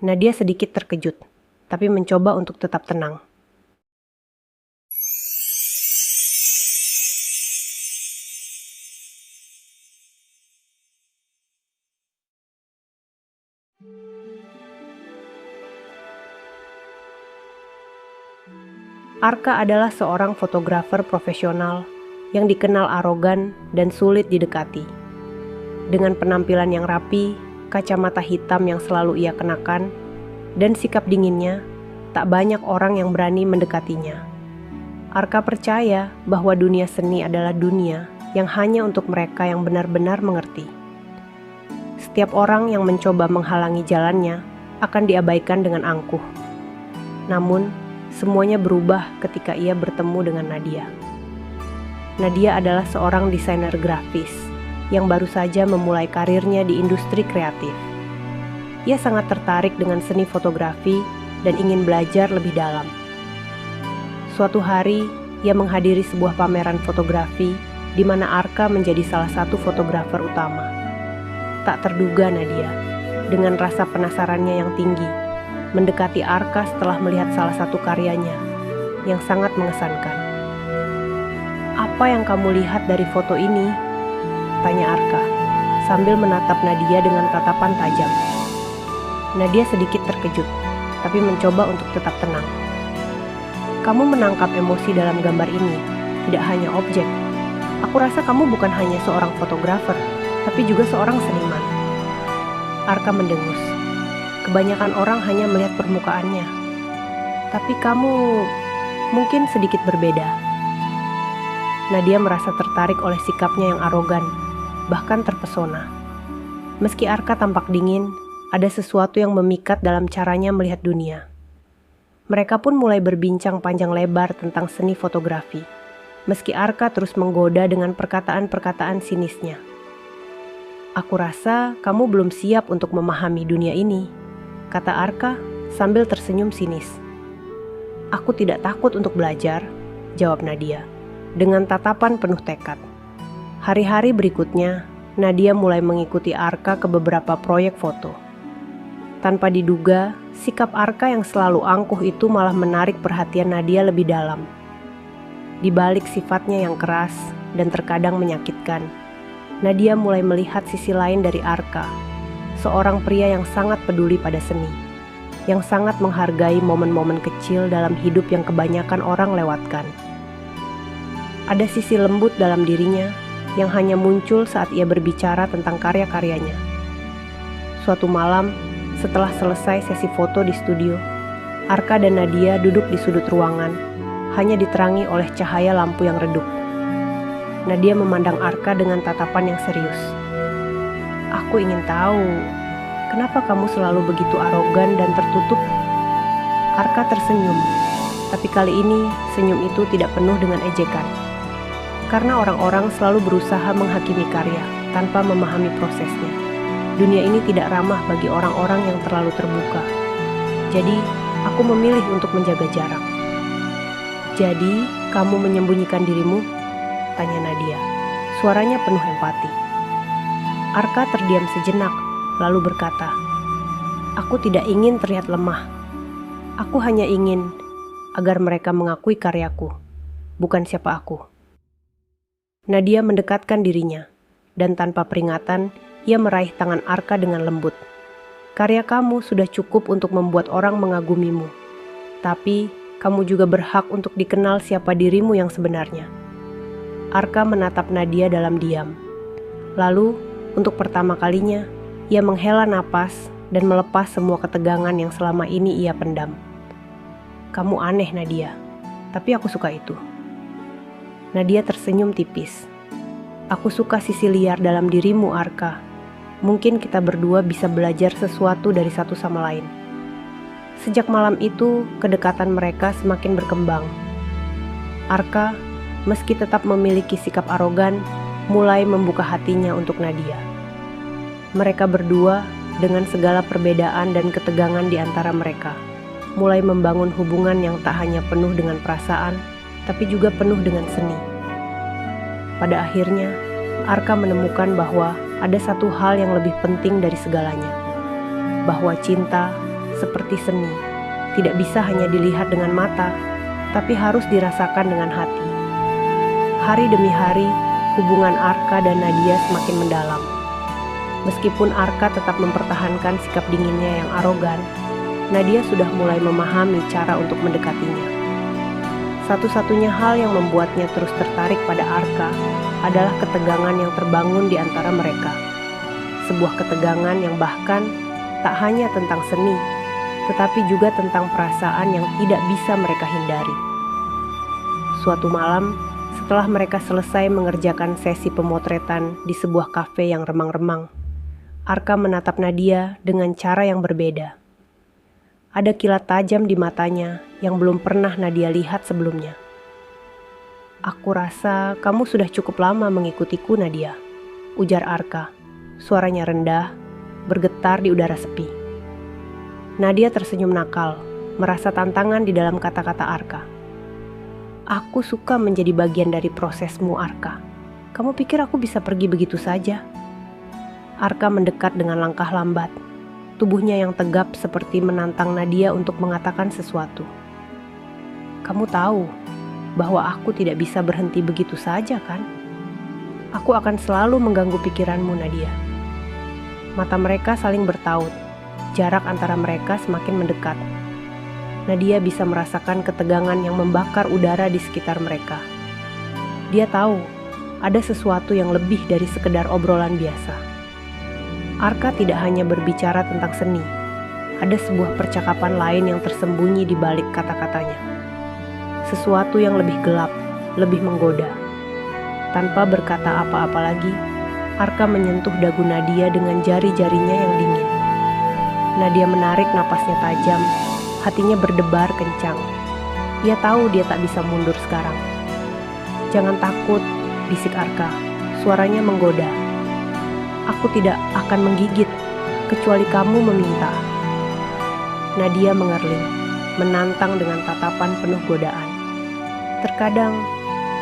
Nadia sedikit terkejut, tapi mencoba untuk tetap tenang. Arka adalah seorang fotografer profesional yang dikenal arogan dan sulit didekati. Dengan penampilan yang rapi, kacamata hitam yang selalu ia kenakan, dan sikap dinginnya, tak banyak orang yang berani mendekatinya. Arka percaya bahwa dunia seni adalah dunia yang hanya untuk mereka yang benar-benar mengerti. Setiap orang yang mencoba menghalangi jalannya akan diabaikan dengan angkuh. Namun, semuanya berubah ketika ia bertemu dengan Nadia. Nadia adalah seorang desainer grafis yang baru saja memulai karirnya di industri kreatif. Ia sangat tertarik dengan seni fotografi dan ingin belajar lebih dalam. Suatu hari, ia menghadiri sebuah pameran fotografi di mana Arka menjadi salah satu fotografer utama. Tak terduga Nadia, dengan rasa penasarannya yang tinggi, mendekati Arka setelah melihat salah satu karyanya yang sangat mengesankan. "Apa yang kamu lihat dari foto ini?" tanya Arka, sambil menatap Nadia dengan tatapan tajam. Nadia sedikit terkejut, tapi mencoba untuk tetap tenang. "Kamu menangkap emosi dalam gambar ini, tidak hanya objek. Aku rasa kamu bukan hanya seorang fotografer, tapi juga seorang seniman." Arka mendengus. Kebanyakan orang hanya melihat permukaannya. Tapi kamu mungkin sedikit berbeda. Nadia merasa tertarik oleh sikapnya yang arogan, bahkan terpesona. Meski Arka tampak dingin, ada sesuatu yang memikat dalam caranya melihat dunia. Mereka pun mulai berbincang panjang lebar tentang seni fotografi, meski Arka terus menggoda dengan perkataan-perkataan sinisnya. "Aku rasa kamu belum siap untuk memahami dunia ini," kata Arka sambil tersenyum sinis. "Aku tidak takut untuk belajar," jawab Nadia, dengan tatapan penuh tekad. Hari-hari berikutnya, Nadia mulai mengikuti Arka ke beberapa proyek foto. Tanpa diduga, sikap Arka yang selalu angkuh itu malah menarik perhatian Nadia lebih dalam. Di balik sifatnya yang keras dan terkadang menyakitkan, Nadia mulai melihat sisi lain dari Arka, seorang pria yang sangat peduli pada seni, yang sangat menghargai momen-momen kecil dalam hidup yang kebanyakan orang lewatkan. Ada sisi lembut dalam dirinya yang hanya muncul saat ia berbicara tentang karya-karyanya. Suatu malam, setelah selesai sesi foto di studio, Arka dan Nadia duduk di sudut ruangan, hanya diterangi oleh cahaya lampu yang redup. Nadia memandang Arka dengan tatapan yang serius. "Aku ingin tahu, kenapa kamu selalu begitu arogan dan tertutup?" Arka tersenyum, tapi kali ini senyum itu tidak penuh dengan ejekan. Karena orang-orang selalu berusaha menghakimi karya tanpa memahami prosesnya. Dunia ini tidak ramah bagi orang-orang yang terlalu terbuka. Jadi, aku memilih untuk menjaga jarak. "Jadi, kamu menyembunyikan dirimu?" tanya Nadia. Suaranya penuh empati. Arka terdiam sejenak, lalu berkata, "Aku tidak ingin terlihat lemah. Aku hanya ingin agar mereka mengakui karyaku, bukan siapa aku." Nadia mendekatkan dirinya, dan tanpa peringatan, ia meraih tangan Arka dengan lembut. "Karya kamu sudah cukup untuk membuat orang mengagumimu. Tapi, kamu juga berhak untuk dikenal siapa dirimu yang sebenarnya." Arka menatap Nadia dalam diam. Lalu, untuk pertama kalinya, ia menghela napas dan melepas semua ketegangan yang selama ini ia pendam. "Kamu aneh, Nadia, tapi aku suka itu." Nadia tersenyum tipis. "Aku suka sisi liar dalam dirimu, Arka. Mungkin kita berdua bisa belajar sesuatu dari satu sama lain." Sejak malam itu, kedekatan mereka semakin berkembang. Arka, meski tetap memiliki sikap arogan, mulai membuka hatinya untuk Nadia. Mereka berdua, dengan segala perbedaan dan ketegangan di antara mereka, mulai membangun hubungan yang tak hanya penuh dengan perasaan, tapi juga penuh dengan seni. Pada akhirnya, Arka menemukan bahwa ada satu hal yang lebih penting dari segalanya, bahwa cinta, seperti seni, tidak bisa hanya dilihat dengan mata, tapi harus dirasakan dengan hati. Hari demi hari, hubungan Arka dan Nadia semakin mendalam. Meskipun Arka tetap mempertahankan sikap dinginnya yang arogan, Nadia sudah mulai memahami cara untuk mendekatinya. Satu-satunya hal yang membuatnya terus tertarik pada Arka adalah ketegangan yang terbangun di antara mereka. Sebuah ketegangan yang bahkan tak hanya tentang seni, tetapi juga tentang perasaan yang tidak bisa mereka hindari. Suatu malam, setelah mereka selesai mengerjakan sesi pemotretan di sebuah kafe yang remang-remang, Arka menatap Nadia dengan cara yang berbeda. Ada kilat tajam di matanya yang belum pernah Nadia lihat sebelumnya. "Aku rasa kamu sudah cukup lama mengikutiku, Nadia," ujar Arka. Suaranya rendah, bergetar di udara sepi. Nadia tersenyum nakal, merasa tantangan di dalam kata-kata Arka. "Aku suka menjadi bagian dari prosesmu, Arka. Kamu pikir aku bisa pergi begitu saja?" Arka mendekat dengan langkah lambat. Tubuhnya yang tegap seperti menantang Nadia untuk mengatakan sesuatu. "Kamu tahu bahwa aku tidak bisa berhenti begitu saja, kan? Aku akan selalu mengganggu pikiranmu, Nadia." Mata mereka saling bertaut. Jarak antara mereka semakin mendekat. Nadia bisa merasakan ketegangan yang membakar udara di sekitar mereka. Dia tahu ada sesuatu yang lebih dari sekedar obrolan biasa. Arka tidak hanya berbicara tentang seni. Ada sebuah percakapan lain yang tersembunyi di balik kata-katanya. Sesuatu yang lebih gelap, lebih menggoda. Tanpa berkata apa-apa lagi, Arka menyentuh dagu Nadia dengan jari-jarinya yang dingin. Nadia menarik napasnya tajam, hatinya berdebar kencang. Ia tahu dia tak bisa mundur sekarang. "Jangan takut," bisik Arka, suaranya menggoda. "Aku tidak akan menggigit, kecuali kamu meminta." Nadia mengerling, menantang dengan tatapan penuh godaan. "Terkadang,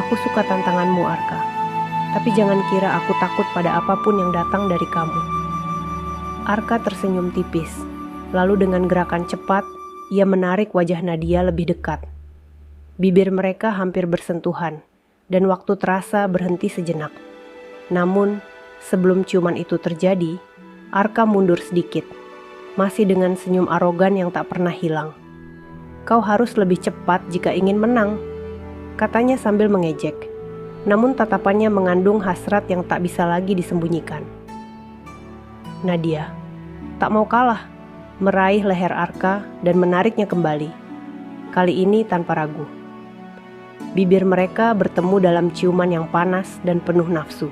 aku suka tantanganmu, Arka. Tapi jangan kira aku takut pada apapun yang datang dari kamu." Arka tersenyum tipis, lalu dengan gerakan cepat, ia menarik wajah Nadia lebih dekat. Bibir mereka hampir bersentuhan, dan waktu terasa berhenti sejenak. Namun, sebelum ciuman itu terjadi, Arka mundur sedikit, masih dengan senyum arogan yang tak pernah hilang. "Kau harus lebih cepat jika ingin menang," katanya sambil mengejek. Namun tatapannya mengandung hasrat yang tak bisa lagi disembunyikan. Nadia tak mau kalah, meraih leher Arka dan menariknya kembali, kali ini tanpa ragu. Bibir mereka bertemu dalam ciuman yang panas dan penuh nafsu.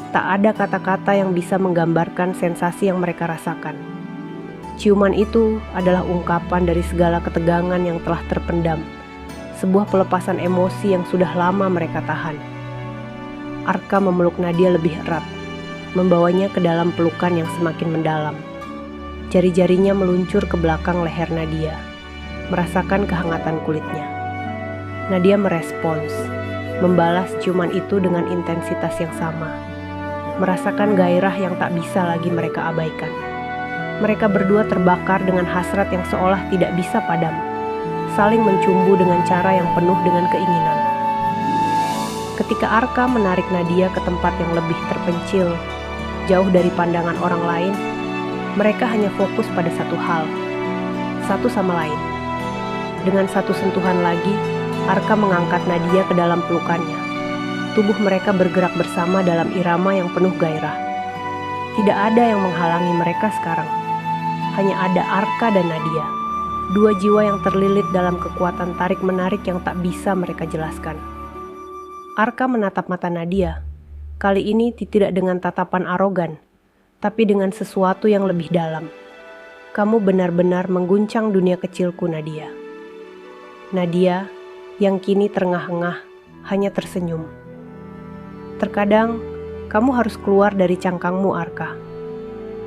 Tak ada kata-kata yang bisa menggambarkan sensasi yang mereka rasakan. Ciuman itu adalah ungkapan dari segala ketegangan yang telah terpendam, sebuah pelepasan emosi yang sudah lama mereka tahan. Arka memeluk Nadia lebih erat, membawanya ke dalam pelukan yang semakin mendalam. Jari-jarinya meluncur ke belakang leher Nadia, merasakan kehangatan kulitnya. Nadia merespons, membalas ciuman itu dengan intensitas yang sama. Merasakan gairah yang tak bisa lagi mereka abaikan. Mereka berdua terbakar dengan hasrat yang seolah tidak bisa padam, saling mencumbu dengan cara yang penuh dengan keinginan. Ketika Arka menarik Nadia ke tempat yang lebih terpencil, jauh dari pandangan orang lain, mereka hanya fokus pada satu hal, satu sama lain. Dengan satu sentuhan lagi, Arka mengangkat Nadia ke dalam pelukannya. Tubuh mereka bergerak bersama dalam irama yang penuh gairah. Tidak ada yang menghalangi mereka sekarang. Hanya ada Arka dan Nadia, dua jiwa yang terlilit dalam kekuatan tarik-menarik yang tak bisa mereka jelaskan. Arka menatap mata Nadia, kali ini tidak dengan tatapan arogan, tapi dengan sesuatu yang lebih dalam. "Kamu benar-benar mengguncang dunia kecilku, Nadia." Nadia, yang kini terengah-engah, hanya tersenyum. "Terkadang, kamu harus keluar dari cangkangmu, Arka.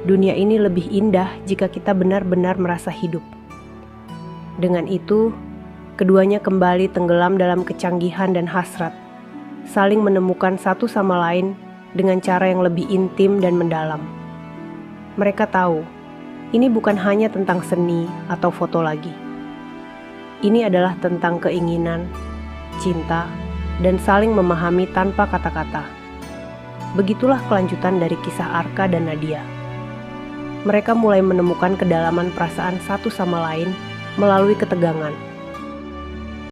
Dunia ini lebih indah jika kita benar-benar merasa hidup." Dengan itu, keduanya kembali tenggelam dalam kecanggihan dan hasrat, saling menemukan satu sama lain dengan cara yang lebih intim dan mendalam. Mereka tahu, Ini bukan hanya tentang seni atau foto lagi. Ini adalah tentang keinginan, cinta, dan saling memahami tanpa kata-kata. Begitulah kelanjutan dari kisah Arka dan Nadia. Mereka mulai menemukan kedalaman perasaan satu sama lain melalui ketegangan.